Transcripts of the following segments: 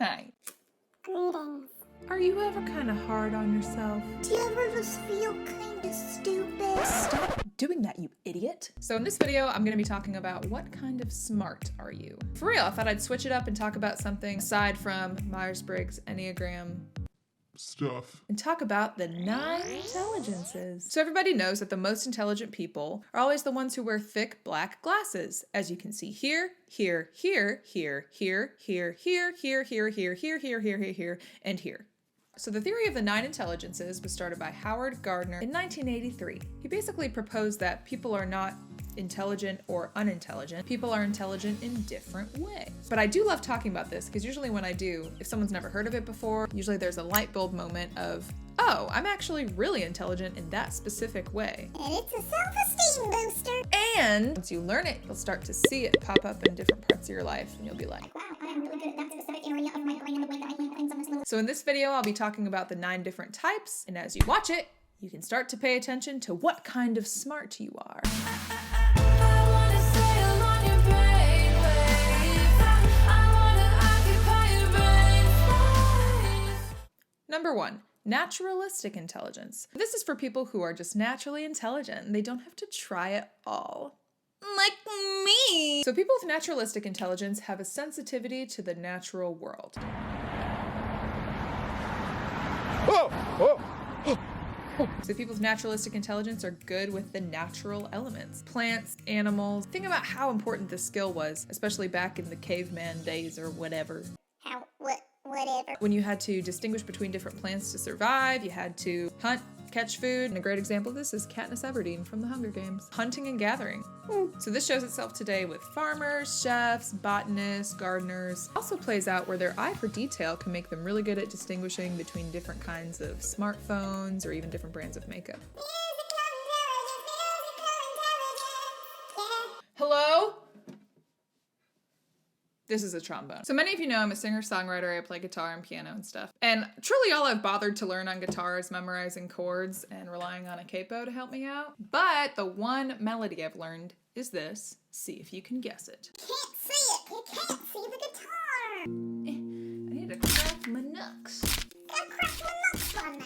Hi. Greetings. Are you ever kind of hard on yourself? Do you ever just feel kind of stupid? Stop doing that, you idiot. So in this video, I'm gonna be talking about what kind of smart are you? For real, I thought I'd switch it up and talk about something aside from Myers-Briggs, Enneagram stuff. and talk about the 9 intelligences. So everybody knows that the most intelligent people are always the ones who wear thick black glasses. As you can see here, here, here, here, here, here, here, here, here, here, here, here, here, here, and here. So the theory of the 9 intelligences was started by Howard Gardner in 1983. He basically proposed that people are not intelligent or unintelligent. People are intelligent in different ways. But I do love talking about this because usually when I do, if someone's never heard of it before, usually there's a light bulb moment of, oh, I'm actually really intelligent in that specific way. And it's a self-esteem booster. And once you learn it, you'll start to see it pop up in different parts of your life and you'll be like, Wow, I am really good at that specific area of my brain and the way that I link things on this little... So in this video, I'll be talking about the 9 different types, and as you watch it, you can start to pay attention to what kind of smart you are. Number 1, naturalistic intelligence. This is for people who are just naturally intelligent and they don't have to try at all. Like me! So people with naturalistic intelligence have a sensitivity to the natural world. So people with naturalistic intelligence are good with the natural elements. Plants, animals. Think about how important this skill was, especially back in the caveman days or whatever. Whatever. When you had to distinguish between different plants to survive, you had to hunt, catch food, and a great example of this is Katniss Everdeen from the Hunger Games. Hunting and gathering. So this shows itself today with farmers, chefs, botanists, gardeners. It also plays out where their eye for detail can make them really good at distinguishing between different kinds of smartphones or even different brands of makeup. Hello? This is a trombone. So many of you know I'm a singer-songwriter. I play guitar and piano and stuff. And truly all I've bothered to learn on guitar is memorizing chords and relying on a capo to help me out. But the one melody I've learned is this. See if you can guess it. Can't see it. You can't see the guitar. I need to crack my knucks. Gotta crack my nuts on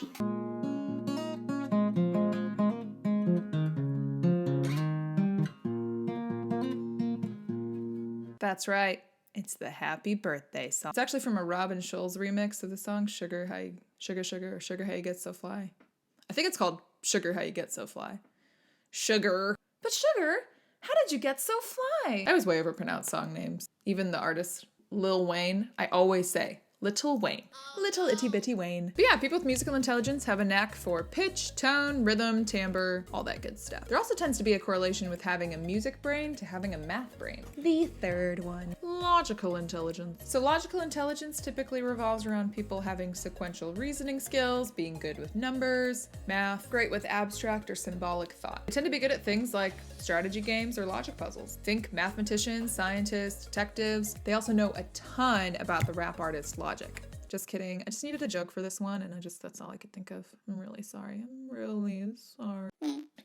there. That's right. It's the Happy Birthday song. It's actually from a Robin Schulz remix of the song Sugar, How You Get So Fly. I think it's called Sugar, How You Get So Fly. Sugar. But Sugar, how did you get so fly? I always way overpronounce song names. Even the artist Lil Wayne, I always say Little Wayne. Little itty bitty Wayne. But yeah, people with musical intelligence have a knack for pitch, tone, rhythm, timbre, all that good stuff. There also tends to be a correlation with having a music brain to having a math brain. The third one, logical intelligence. So logical intelligence typically revolves around people having sequential reasoning skills, being good with numbers, math, great with abstract or symbolic thought. They tend to be good at things like strategy games or logic puzzles. Think mathematicians, scientists, detectives. They also know a ton about the rap artist Logic. Just kidding. I just needed a joke for this one and that's all I could think of. I'm really sorry. I'm really sorry.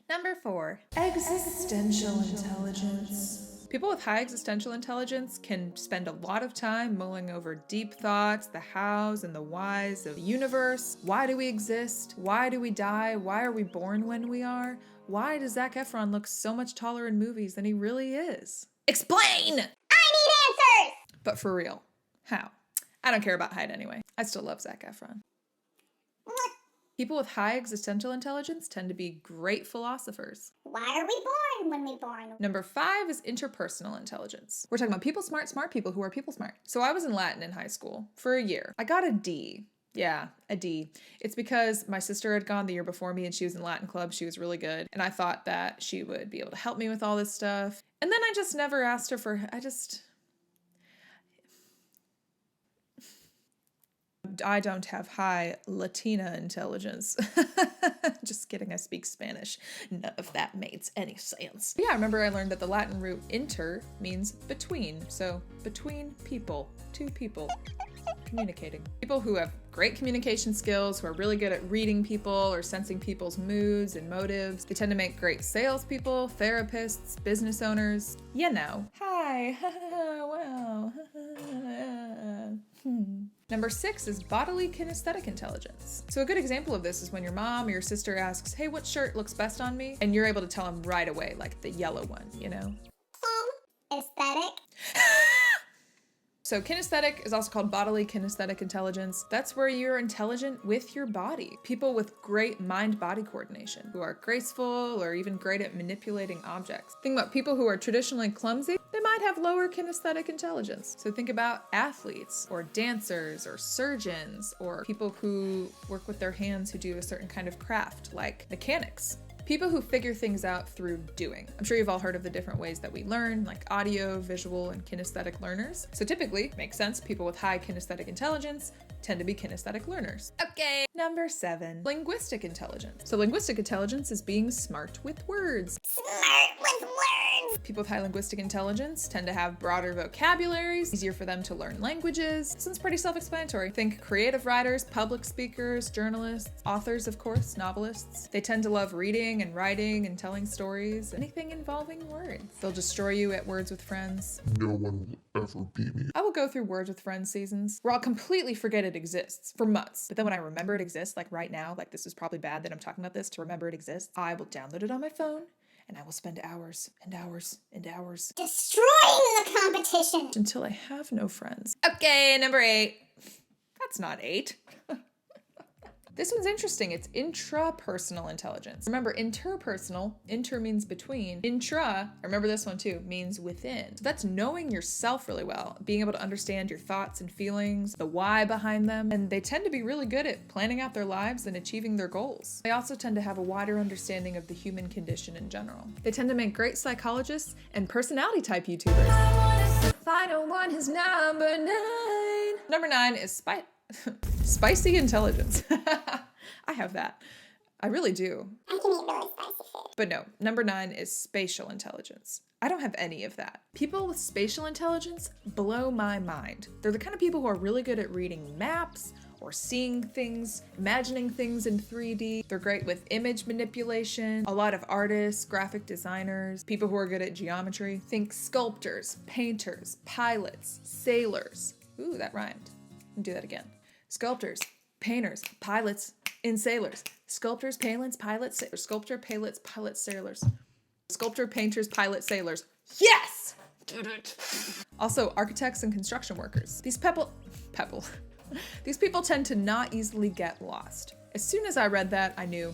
Number 4, existential intelligence. People with high existential intelligence can spend a lot of time mulling over deep thoughts, the hows and the whys of the universe. Why do we exist? Why do we die? Why are we born when we are? Why does Zac Efron look so much taller in movies than he really is? Explain! I need answers! But for real, how? I don't care about height anyway. I still love Zac Efron. What? People with high existential intelligence tend to be great philosophers. Why are we born when we born? Number 5 is interpersonal intelligence. We're talking about people smart people who are people smart. So I was in Latin in high school for a year. I got a D. Yeah, a D. It's because my sister had gone the year before me and she was in Latin club. She was really good. And I thought that she would be able to help me with all this stuff. And then I just never asked her for, I don't have high Latina intelligence. Just kidding, I speak Spanish. None of that makes any sense. Yeah, I remember I learned that the Latin root inter means between. So between people, two people. Communicating. People who have great communication skills, who are really good at reading people or sensing people's moods and motives. They tend to make great salespeople, therapists, business owners. You know. Hi. Wow. Number 6 is bodily kinesthetic intelligence. So a good example of this is when your mom or your sister asks, hey, what shirt looks best on me? And you're able to tell them right away, like the yellow one, you know? Aesthetic. So kinesthetic is also called bodily kinesthetic intelligence. That's where you're intelligent with your body. People with great mind-body coordination, who are graceful or even great at manipulating objects. Think about people who are traditionally clumsy, they might have lower kinesthetic intelligence. So think about athletes or dancers or surgeons or people who work with their hands who do a certain kind of craft, like mechanics. People who figure things out through doing. I'm sure you've all heard of the different ways that we learn, like audio, visual, and kinesthetic learners. So typically, makes sense, people with high kinesthetic intelligence tend to be kinesthetic learners. Okay. Number 7, linguistic intelligence. So linguistic intelligence is being smart with words. Smart with words. People with high linguistic intelligence tend to have broader vocabularies, easier for them to learn languages. This one's pretty self-explanatory. Think creative writers, public speakers, journalists, authors, of course, novelists. They tend to love reading and writing and telling stories, anything involving words. They'll destroy you at Words with Friends. No one will ever beat me. I will go through Words with Friends seasons where I'll completely forget it exists for months. But then when I remember it exists, like right now, like this is probably bad that I'm talking about this, to remember it exists, I will download it on my phone and I will spend hours and hours and hours Destroying the competition. until I have no friends. Okay, number 8. That's not 8. This one's interesting. It's intrapersonal intelligence. Remember, interpersonal, inter means between. Intra, remember this one too, means within. So that's knowing yourself really well, being able to understand your thoughts and feelings, the why behind them, and they tend to be really good at planning out their lives and achieving their goals. They also tend to have a wider understanding of the human condition in general. They tend to make great psychologists and personality type YouTubers. Final one is number 9. Number 9 is spicy intelligence. I have that. I really do. I can eat really spicy food. But no, number 9 is spatial intelligence. I don't have any of that. People with spatial intelligence blow my mind. They're the kind of people who are really good at reading maps or seeing things, imagining things in 3D. They're great with image manipulation. A lot of artists, graphic designers, people who are good at geometry. Think sculptors, painters, pilots, sailors. Ooh, that rhymed. I'll do that again. Sculptors, painters, pilots, and sailors. Sculptors, pilots, sailors. Sculptor, pilots, pilot, sailors. Sculptor, painters, pilot, sailors. Yes! Also, architects and construction workers. These These people tend to not easily get lost. As soon as I read that, I knew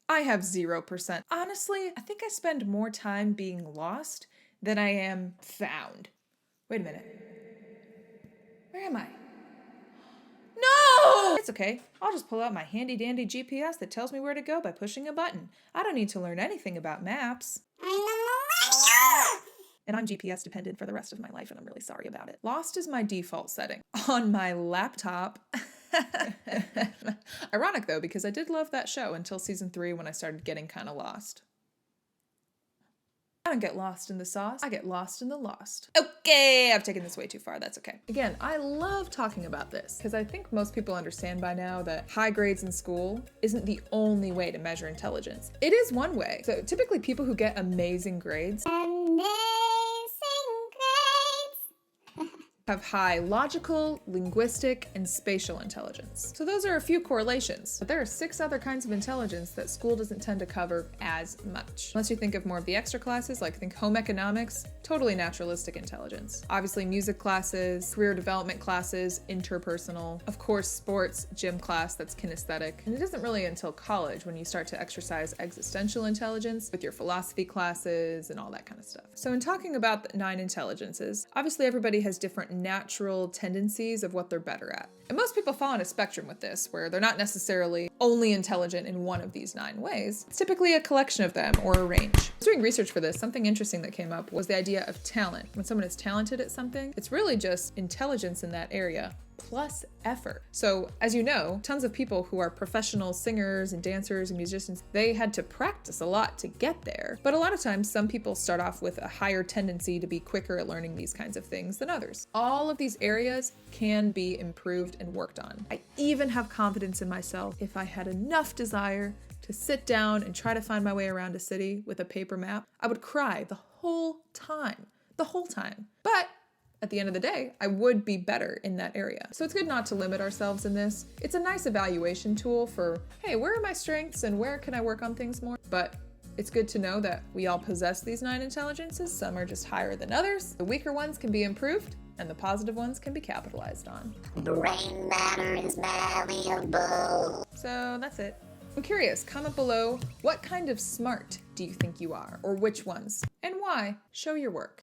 I have 0%. Honestly, I think I spend more time being lost than I am found. Wait a minute. Where am I? No! It's okay. I'll just pull out my handy dandy GPS that tells me where to go by pushing a button. I don't need to learn anything about maps. I'm a millennial. And I'm GPS dependent for the rest of my life, and I'm really sorry about it. Lost is my default setting on my laptop. Ironic though, because I did love that show until season 3 when I started getting kind of lost. I don't get lost in the sauce, I get lost in the lost. Okay, I've taken this way too far, that's okay. Again, I love talking about this because I think most people understand by now that high grades in school isn't the only way to measure intelligence. It is one way. So typically people who get amazing grades Amazing grades. have high logical, linguistic, and spatial intelligence. So those are a few correlations, but there are 6 other kinds of intelligence that school doesn't tend to cover as much. Unless you think of more of the extra classes, like think home economics, totally naturalistic intelligence. Obviously music classes, career development classes, interpersonal. Of course, sports, gym class, that's kinesthetic. And it isn't really until college when you start to exercise existential intelligence with your philosophy classes and all that kind of stuff. So in talking about the 9 intelligences, obviously everybody has different natural tendencies of what they're better at. And most people fall on a spectrum with this, where they're not necessarily only intelligent in one of these 9 ways. It's typically a collection of them or a range. I was doing research for this. Something interesting that came up was the idea of talent. When someone is talented at something, it's really just intelligence in that area plus effort. So as you know, tons of people who are professional singers and dancers and musicians, they had to practice a lot to get there. But a lot of times, some people start off with a higher tendency to be quicker at learning these kinds of things than others. All of these areas can be improved and worked on. I even have confidence in myself if I had enough desire to sit down and try to find my way around a city with a paper map. I would cry the whole time. But at the end of the day, I would be better in that area. So it's good not to limit ourselves in this. It's a nice evaluation tool for, hey, where are my strengths and where can I work on things more? But it's good to know that we all possess these 9 intelligences. Some are just higher than others. The weaker ones can be improved, and the positive ones can be capitalized on. Brain matter is malleable. So that's it. I'm curious, comment below, what kind of smart do you think you are, or which ones, and why? Show your work.